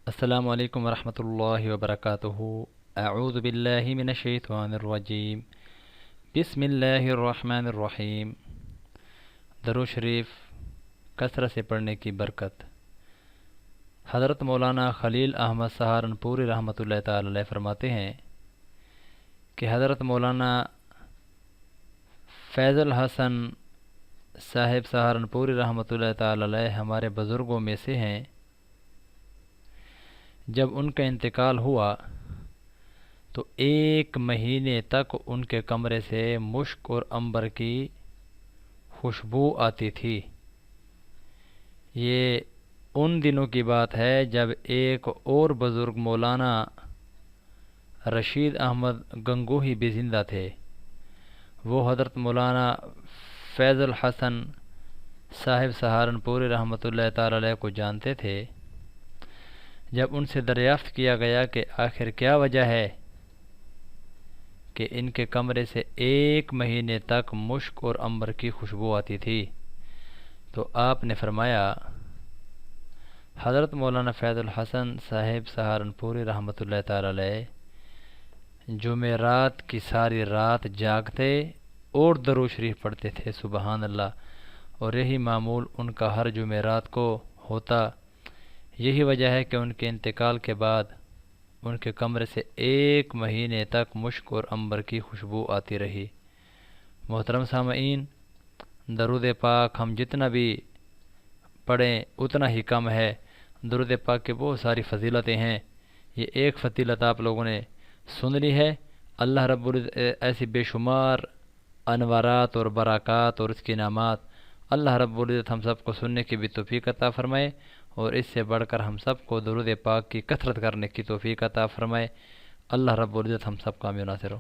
السلام علیکم ورحمۃ اللہ وبرکاتہ۔ اعوذ باللہ من الشیطان الرجیم، بسم اللہ الرحمن الرحیم۔ درود شریف کثرت سے پڑھنے کی برکت۔ حضرت مولانا خلیل احمد سہارنپوری رحمۃ اللہ تعالی علیہ فرماتے ہیں کہ حضرت مولانا فیض الحسن صاحب سہارنپوری رحمۃ اللہ تعالی علیہ ہمارے بزرگوں میں سے ہیں۔ جب ان کا انتقال ہوا تو 1 مہینے تک ان کے کمرے سے مشک اور عنبر کی خوشبو آتی تھی۔ یہ ان دنوں کی بات ہے جب ایک اور بزرگ مولانا رشید احمد گنگوہی بھی زندہ تھے۔ وہ حضرت مولانا فیض الحسن صاحب سہارنپوری رحمۃ اللہ تعالی علیہ کو جانتے تھے۔ جب ان سے دریافت کیا گیا کہ آخر کیا وجہ ہے کہ ان کے کمرے سے 1 مہینے تک مشک اور عنبر کی خوشبو آتی تھی، تو آپ نے فرمایا، حضرت مولانا فیض الحسن صاحب سہارنپوری رحمۃ اللہ تعالی علیہ جمعرات کی ساری رات جاگتے اور درود شریف پڑھتے تھے، سبحان اللہ، اور یہی معمول ان کا ہر جمعرات کو ہوتا۔ یہی وجہ ہے کہ ان کے انتقال کے بعد ان کے کمرے سے 1 مہینے تک مشک اور عنبر کی خوشبو آتی رہی۔ محترم سامعین، درود پاک ہم جتنا بھی پڑھیں اتنا ہی کم ہے۔ درود پاک کی بہت ساری فضیلتیں ہیں، یہ ایک فضیلت آپ لوگوں نے سن لی ہے۔ اللہ رب العزت ایسی بے شمار انوارات اور برکات اور اس کی انعامات اللہ رب العزت ہم سب کو سننے کی بھی توفیق عطا فرمائے، اور اس سے بڑھ کر ہم سب کو درود پاک کی کثرت کرنے کی توفیق عطا فرمائے۔ اللہ رب العزت ہم سب کا ناصر ہو۔